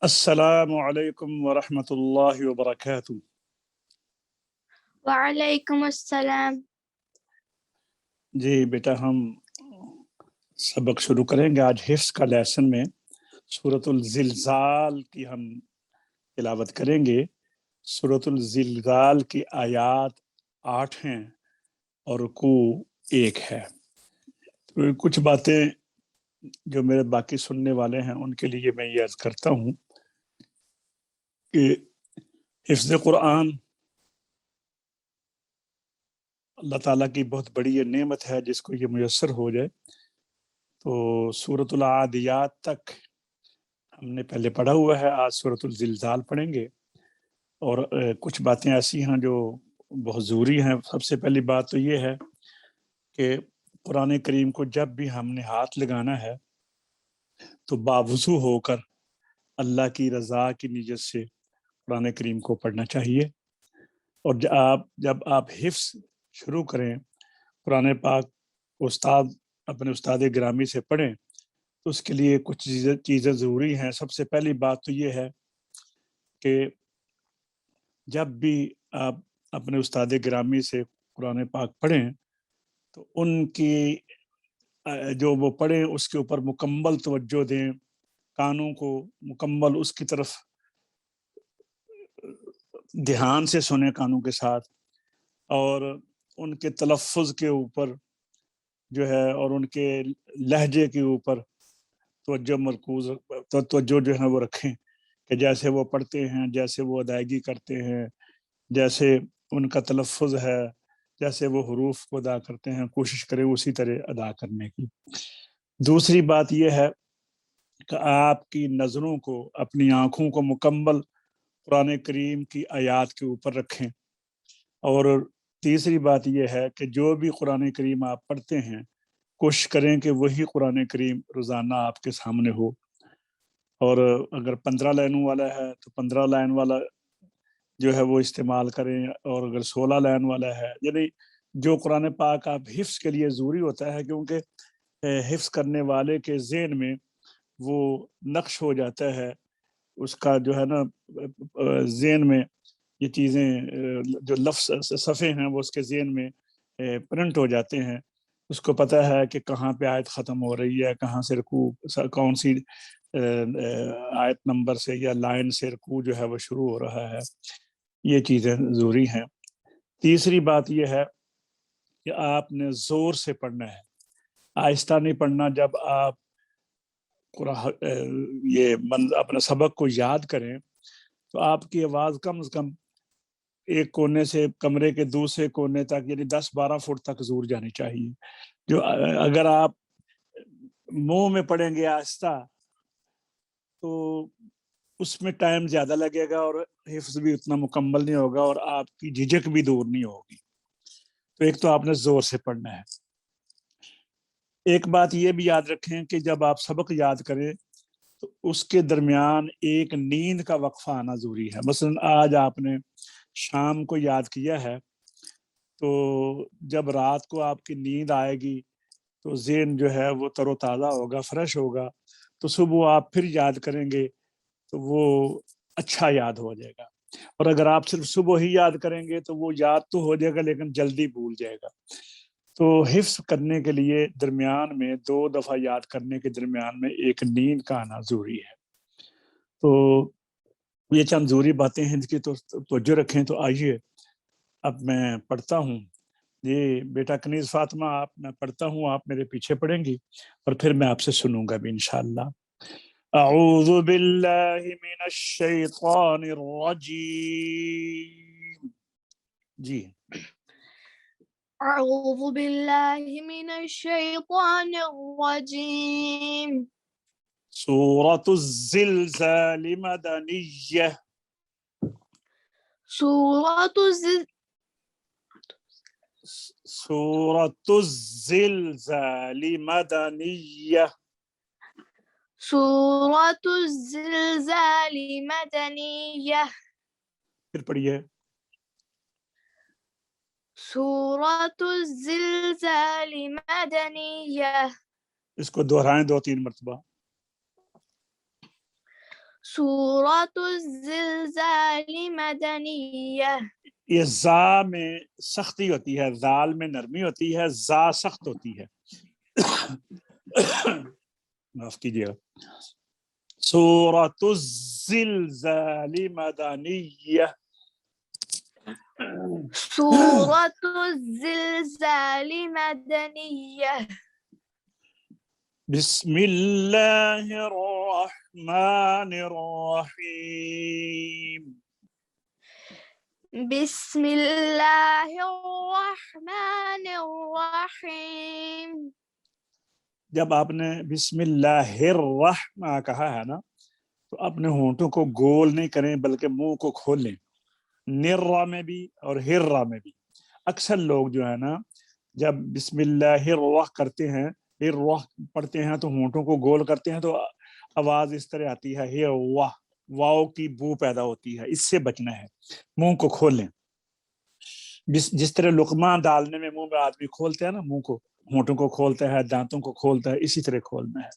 السلام علیکم ورحمۃ اللہ وبرکاتہ۔ وعلیکم السلام۔ جی بیٹا، ہم سبق شروع کریں گے آج حفظ کا لیسن میں سورۃ الزلزال کی ہم تلاوت کریں گے۔ سورۃ الزلزال کی آیات 8 ہیں اور رکوع 1 ہے۔ تو کچھ باتیں جو میرے باقی سننے والے ہیں ان کے لیے میں یہ عرض کرتا ہوں کہ حفظ قرآن اللہ تعالیٰ کی بہت بڑی یہ نعمت ہے، جس کو یہ میسر ہو جائے۔ تو سورۃ العادیات تک ہم نے پہلے پڑھا ہوا ہے، آج سورۃ الزلزال پڑھیں گے۔ اور کچھ باتیں ایسی ہیں جو بہت ضروری ہیں۔ سب سے پہلی بات تو یہ ہے کہ قرآن کریم کو جب بھی ہم نے ہاتھ لگانا ہے تو باوضو ہو کر اللہ کی رضا کی نیت سے قرآن کریم کو پڑھنا چاہیے۔ اور جب آپ حفظ شروع کریں، قرآن پاک اپنے استاد گرامی سے پڑھیں، تو اس کے لیے کچھ چیزیں ضروری ہیں۔ سب سے پہلی بات تو یہ ہے کہ جب بھی آپ اپنے استاد گرامی سے قرآن پاک پڑھیں تو ان کی جو وہ پڑھیں اس کے اوپر مکمل توجہ دیں، کانوں کو مکمل اس کی طرف دھیان سے سنیں کانوں کے ساتھ، اور ان کے تلفظ کے اوپر جو ہے اور ان کے لہجے کے اوپر توجہ جو ہے وہ رکھیں کہ جیسے وہ پڑھتے ہیں، جیسے وہ ادائیگی کرتے ہیں، جیسے ان کا تلفظ ہے، جیسے وہ حروف کو ادا کرتے ہیں، کوشش کریں اسی طرح ادا کرنے کی۔ دوسری بات یہ ہے کہ آپ کی نظروں کو، اپنی آنکھوں کو مکمل قرآن کریم کی آیات کے اوپر رکھیں۔ اور تیسری بات یہ ہے کہ جو بھی قرآن کریم آپ پڑھتے ہیں کوشش کریں کہ وہی قرآن کریم روزانہ آپ کے سامنے ہو۔ اور اگر 15 لائنوں والا ہے تو 15 لائن والا جو ہے وہ استعمال کریں، اور اگر 16 لائن والا ہے، یعنی جو قرآن پاک آپ حفظ کے لیے ضروری ہوتا ہے، کیونکہ حفظ کرنے والے کے ذہن میں وہ نقش ہو جاتا ہے، اس کا جو ہے نا ذہن میں یہ چیزیں جو لفظ صفحے ہیں وہ اس کے ذہن میں پرنٹ ہو جاتے ہیں۔ اس کو پتہ ہے کہ کہاں پہ آیت ختم ہو رہی ہے، کہاں سے رکوع، کون سی آیت نمبر سے یا لائن سے رکوع جو ہے وہ شروع ہو رہا ہے۔ یہ چیزیں ضروری ہیں۔ تیسری بات یہ ہے کہ آپ نے زور سے پڑھنا ہے، آہستہ نہیں پڑھنا۔ جب آپ یہ اپنے سبق کو یاد کریں تو آپ کی آواز کم از کم ایک کونے سے کمرے کے دوسرے کونے تک، یعنی 10-12 فٹ تک زور جانی چاہیے۔ جو اگر آپ منہ میں پڑھیں گے آہستہ تو اس میں ٹائم زیادہ لگے گا اور حفظ بھی اتنا مکمل نہیں ہوگا اور آپ کی جھجک بھی دور نہیں ہوگی۔ تو ایک تو آپ نے زور سے پڑھنا ہے۔ ایک بات یہ بھی یاد رکھیں کہ جب آپ سبق یاد کریں تو اس کے درمیان ایک نیند کا وقفہ آنا ضروری ہے۔ مثلا آج آپ نے شام کو یاد کیا ہے تو جب رات کو آپ کی نیند آئے گی تو ذہن جو ہے وہ تر و تازہ ہوگا، فریش ہوگا، تو صبح آپ پھر یاد کریں گے تو وہ اچھا یاد ہو جائے گا۔ اور اگر آپ صرف صبح ہی یاد کریں گے تو وہ یاد تو ہو جائے گا لیکن جلدی بھول جائے گا۔ تو حفظ کرنے کے لیے درمیان میں 2 دفعہ یاد کرنے کے درمیان میں ایک نیند کا آنا ضروری ہے۔ تو یہ چند ضروری باتیں ہیں جن کی توجہ رکھیں۔ تو آئیے اب میں پڑھتا ہوں۔ جی بیٹا کنیز فاطمہ، میں پڑھتا ہوں، آپ میرے پیچھے پڑھیں گی اور پھر میں آپ سے سنوں گا بھی انشاءاللہ۔ اعوذ باللہ من الشیطان الرجیم۔ جی اعوذ باللہ من الشیطان الرجیم۔ سورۃ الزلزال مدنیہ۔ سورۃ الزلزال مدنیہ۔ سورۃ الزلزال مدنیہ۔ پھر پڑھیے۔ سورۃ الزلزال مدنیہ۔ اس کو دہرائیں 2-3 مرتبہ۔ سورة الزلزال مدنية. یہ زا میں سختی ہوتی ہے، زال میں نرمی ہوتی ہے، زا سخت ہوتی ہے. معاف کیجیے گا. سورۃ الزلزال مدنیہ. سورة الزلزال مدنية. بسم اللہ الرحمن الرحیم. بسم الله الرحمن الرحيم. جب آپ نے بسم اللہ الرحمن کہا ہے نا تو اپنے ہونٹوں کو گول نہیں کریں بلکہ منہ کو کھول لیں. نرہ میں بھی اور ہرہ میں بھی. اکثر لوگ جو ہے نا جب بسم اللہ الرح کرتے ہیں، الرح پڑھتے ہیں تو ہونٹوں کو گول کرتے ہیں تو آواز اس طرح آتی ہے واہ، واو کی بو پیدا ہوتی ہے. اس سے بچنا ہے، منہ کو کھول لیں. جس طرح لقمہ ڈالنے میں منہ میں آدمی کھولتے ہیں نا، منہ کو، ہونٹوں کو کھولتا ہے، دانتوں کو کھولتا ہے، اسی طرح کھولنا ہے.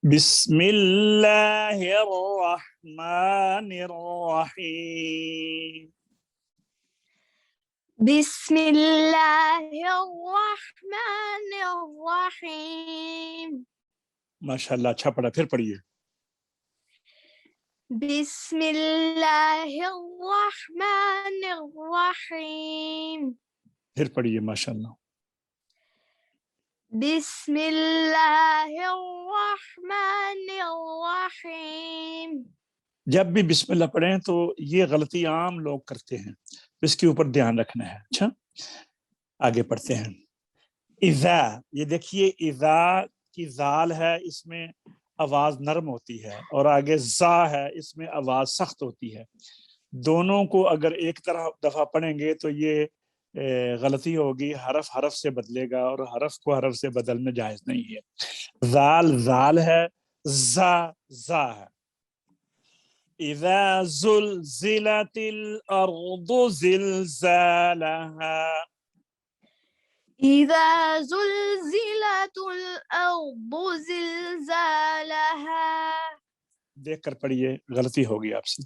بسم اللہ الرحمن الرحیم. بسم الله الرحمن الرحيم. ماشاءاللہ، اچھا پڑھا. پھر پڑھیے. بسم الله الرحمن الرحيم. پھر پڑھیے. ماشاءاللہ. بسم الله الرحمن الرحيم. جب بھی بسم اللہ پڑھیں تو یہ غلطی عام لوگ کرتے ہیں، اس کے اوپر دھیان رکھنا ہے. اچھا آگے پڑھتے ہیں. اذا، یہ دیکھیے اذا کی زال ہے، اس میں آواز نرم ہوتی ہے، اور آگے زا ہے، اس میں آواز سخت ہوتی ہے. دونوں کو اگر ایک دفعہ پڑھیں گے تو یہ غلطی ہوگی. حرف حرف سے بدلے گا اور حرف کو حرف سے بدلنا جائز نہیں ہے. زال زال ہے، زا زا ہے. اذا زلزلت الارض زلزالها. إذا زلزلت الأرض زلزالها. دیکھ کر پڑھیے، غلطی ہوگی آپ سے.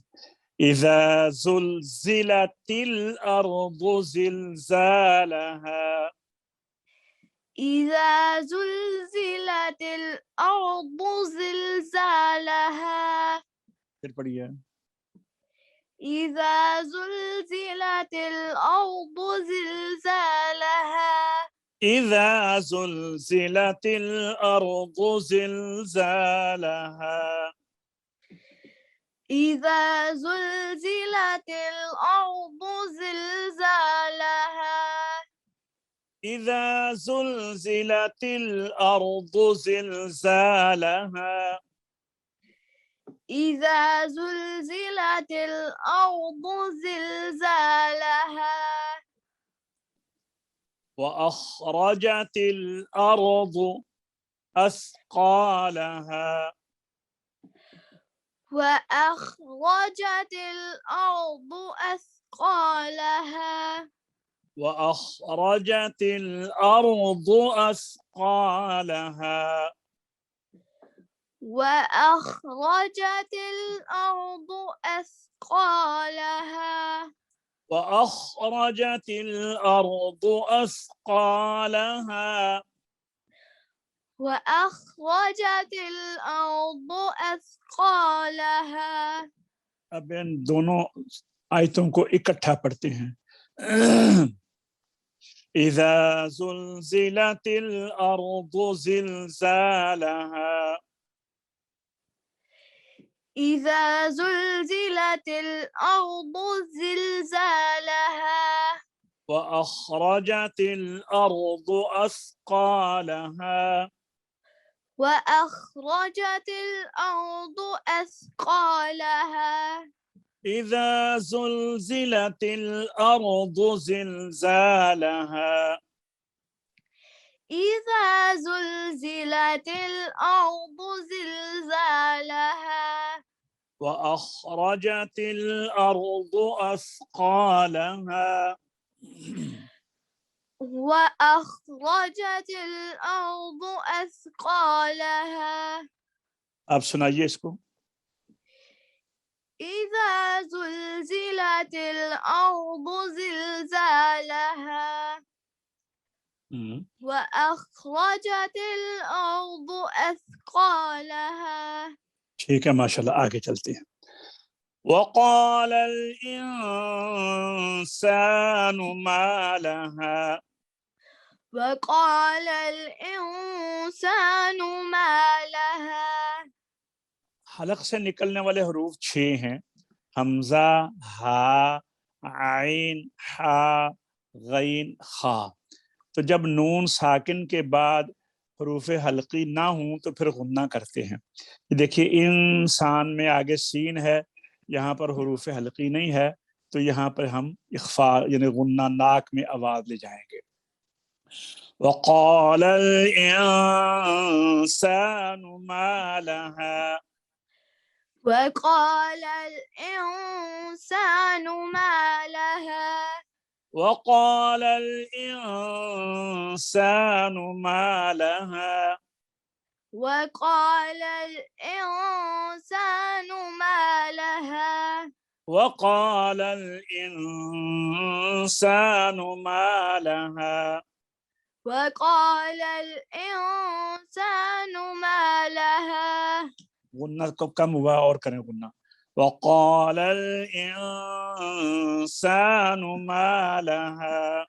اذا زلزلت الارض زلزالها. إذا زلزلت الأرض زلزالها. پھر پڑھیے. إذا زلزلت الأرض زلزالها. اذا زلزلت الارض زلزالها. إذا زلزلت الأرض زلزالها. اذا زلزلت الارض زلزالها. إذا زلزلت الأرض زلزالها. وأخرجت الأرض أثقالها. وأخرجت الأرض أثقالها. وأخرجت الأرض أثقالها. وأخرجت الأرض أثقالها. وأخرجت الأرض أثقالها. وأخرجت الأرض أثقالها. اب ان دونوں آیتوں کو اکٹھا پڑھتے ہیں. اذا زلزلت الأرض زلزالها. إذا زلزلت الأرض زلزالها. وأخرجت الأرض أثقالها. وأخرجت الأرض أثقالها. إذا زلزلت الأرض زلزالها. إذا زلزلت الأرض زلزالها. وأخرجت الأرض أثقالها. وأخرجت الأرض أثقالها. آپ سنائیے اس کو. إذا زلزلت الأرض زلزالها وأخرجت الأرض أثقالها. ٹھیک ہے ماشاءاللہ، آگے چلتے ہیں. وقال الإنسان ما لها. وقال الإنسان ما لها. حلق سے نکلنے والے حروف 6 ہیں: حمزہ، ہا، عین، حا، غین، خا. تو جب نون ساکن کے بعد حروف حلقی نہ ہوں تو پھر غنہ کرتے ہیں. دیکھیے انسان میں آگے سین ہے، یہاں پر حروف حلقی نہیں ہے، تو یہاں پر ہم اخفا یعنی غنہ ناک میں آواز لے جائیں گے. وقال الانسان ما لها. وقال الإنسان ما لها. وقال الإنسان ما لها. وقال الإنسان ما لها. وقال الإنسان ما لها. وقال الإنسان ما لها. غنہ کم ہوا اور کریں غنہ. وقال الإنسان ما لها.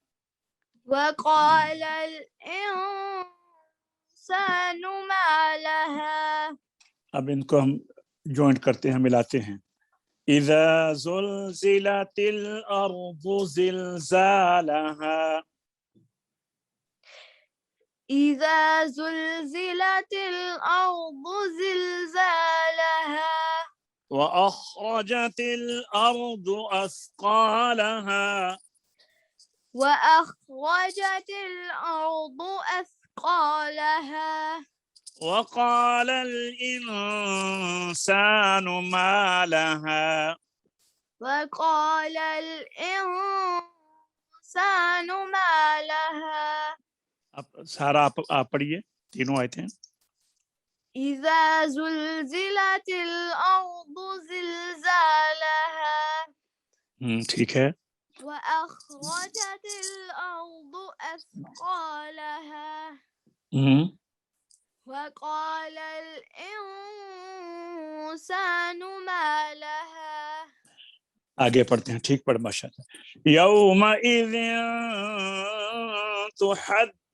وقال الإنسان ما لها. اب ان کو ہم جوائنٹ کرتے ہیں، ملاتے ہیں. اذا زلزلت الارض زلزالها. إذا زلزلت الأرض زلزالها. وأخرجت الأرض أثقالها. وأخرجت الأرض أثقالها. وقال الإنسان ما لها. وقال الإنسان ما لها. اب سارا آپ پڑھیے تینوں آیتیں. إذا زلزلت الأرض زلزالها. ٹھیک ہے. وأخرجت الأرض أثقالها. وقال الإنسان ما لها. آگے پڑھتے ہیں، ٹھیک پڑھ ماشاءاللہ. یومئذ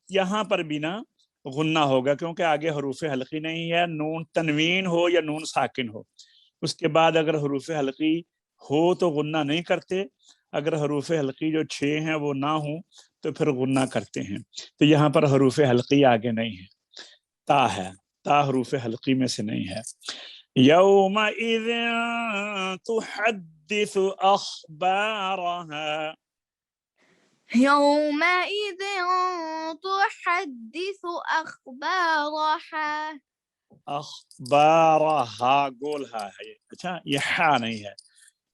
یہاں پر بھی نا غنہ ہوگا، کیونکہ آگے حروف حلقی نہیں ہے. نون تنوین ہو یا نون ساکن ہو، اس کے بعد اگر حروف حلقی ہو تو غنہ نہیں کرتے. اگر حروف حلقی جو 6 ہیں وہ نہ ہوں تو پھر غنہ کرتے ہیں. تو یہاں پر حروف حلقی آگے نہیں ہے، تا ہے. تا حروف حلقی میں سے نہیں ہے. یومئذ تحدث اخبارها. يومئذ تحدث أخبارها. اخبارها گول ہا ہے، اچھا یہ ہا نہیں ہے.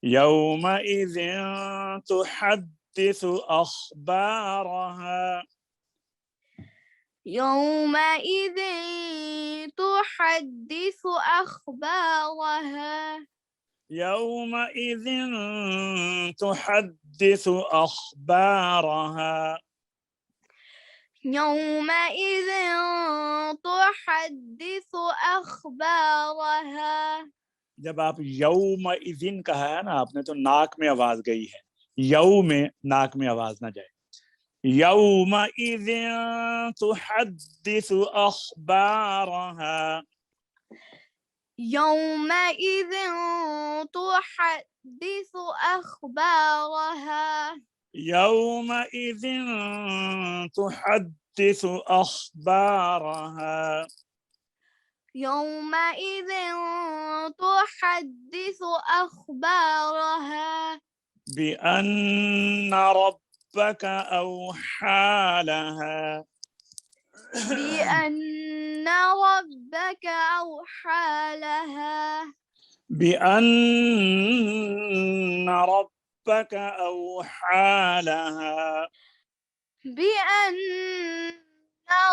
یومئذ تحدث اخبارها. يومئذ تحدث أخبارها. يومئذ تحدث أخبارها. يومئذ تحدث أخبارها. جب آپ یومئذ کہا ہے نا آپ نے، تو ناک میں آواز گئی ہے. یو میں ناک میں آواز نہ جائے. یومئذ تحدث أخبارها. يومئذ تحدث أخبارها. يومئذ تحدث أخبارها. يومئذ تحدث أخبارها. بأن ربك أوحى لها. بأن ربك أوحى لها. بأن ربك أوحى لها. بأن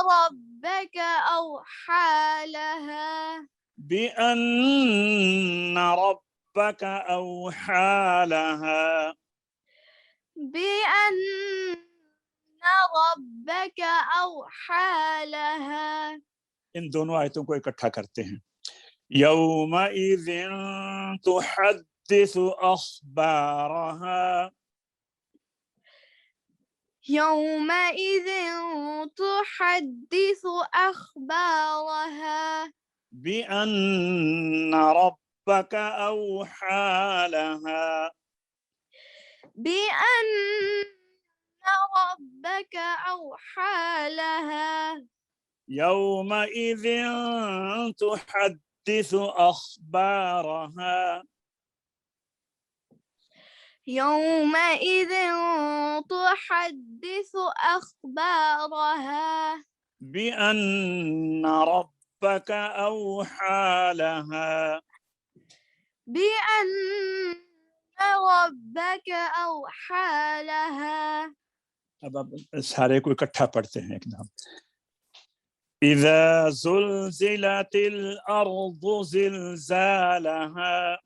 ربك أوحى لها. بأن ربك أوحى لها. بأن ربك أوحى لها. ان دونوں آیتوں کو اکٹھا کرتے ہیں. يومئذ تحدث أخبارها. يومئذ تحدث أخبارها. بأن ربك أوحى لها. بأن ربك أوحى لها. يومئذ تحدث أخبارها. يومئذ تحدث أخبارها. بأن ربك أوحى لها. بأن ربك أوحى لها. اب سارے کو اکٹھا پڑھتے ہیں ایک دم. إذا زلزلت الأرض زلزالها.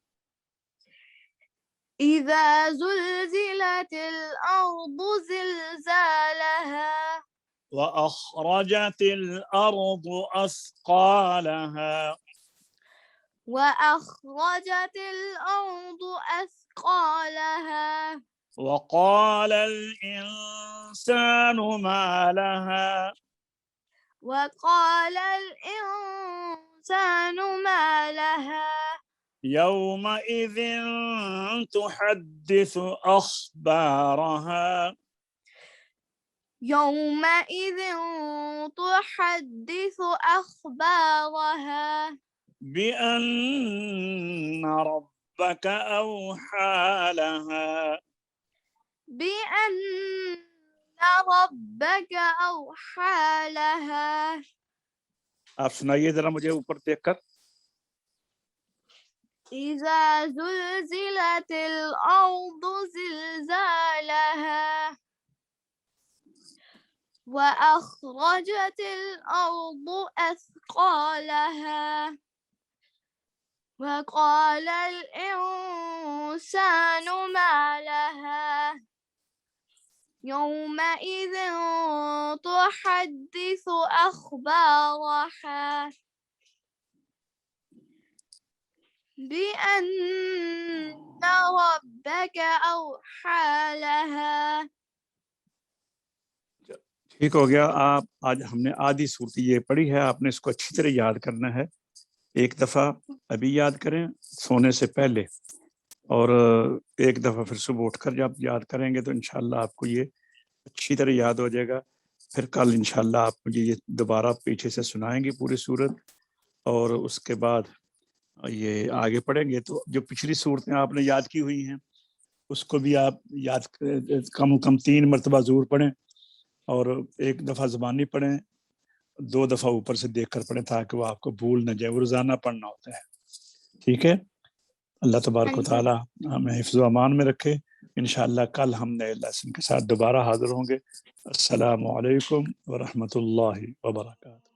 إذا زلزلت الأرض زلزالها. وأخرجت الأرض أثقالها. وأخرجت الأرض أثقالها. وقال الإنسان ما لها. وقال الإنسان ما لها. يومئذ تحدث أخبارها. يومئذ تحدث أخبارها. بأن ربك أوحى لها. بأن ربك أوحى لها. آپ سنائیے ذرا مجھے اوپر دیکھ کر. إذا زلزلت الأرض زلزالها. وأخرجت الأرض أثقالها. وقال الإنسان ما لها. يومئذ تحدث أخبارها. بأن ربك أوحى لها. ٹھیک ہو گیا. آپ آج ہم نے آدھی صورت یہ پڑھی ہے، آپ نے اس کو اچھی طرح یاد کرنا ہے. ایک دفعہ ابھی یاد کریں سونے سے پہلے، اور ایک دفعہ پھر صبح اٹھ کر جب یاد کریں گے تو انشاءاللہ آپ کو یہ اچھی طرح یاد ہو جائے گا. پھر کل انشاءاللہ آپ مجھے یہ دوبارہ پیچھے سے سنائیں گے پوری صورت، اور اس کے بعد یہ آگے پڑھیں گے. تو جو پچھلی صورتیں آپ نے یاد کی ہوئی ہیں اس کو بھی آپ یاد کم و کم 3 مرتبہ ضرور پڑھیں، اور ایک دفعہ زبانی پڑھیں، 2 دفعہ اوپر سے دیکھ کر پڑھیں تاکہ وہ آپ کو بھول نہ جائے. وہ روزانہ پڑھنا ہوتا ہے. ٹھیک ہے. اللہ تبارک و تعالی ہمیں حفظ و امان میں رکھے. انشاءاللہ کل ہم نئے لیسن کے ساتھ دوبارہ حاضر ہوں گے. السلام علیکم ورحمۃ اللہ وبرکاتہ.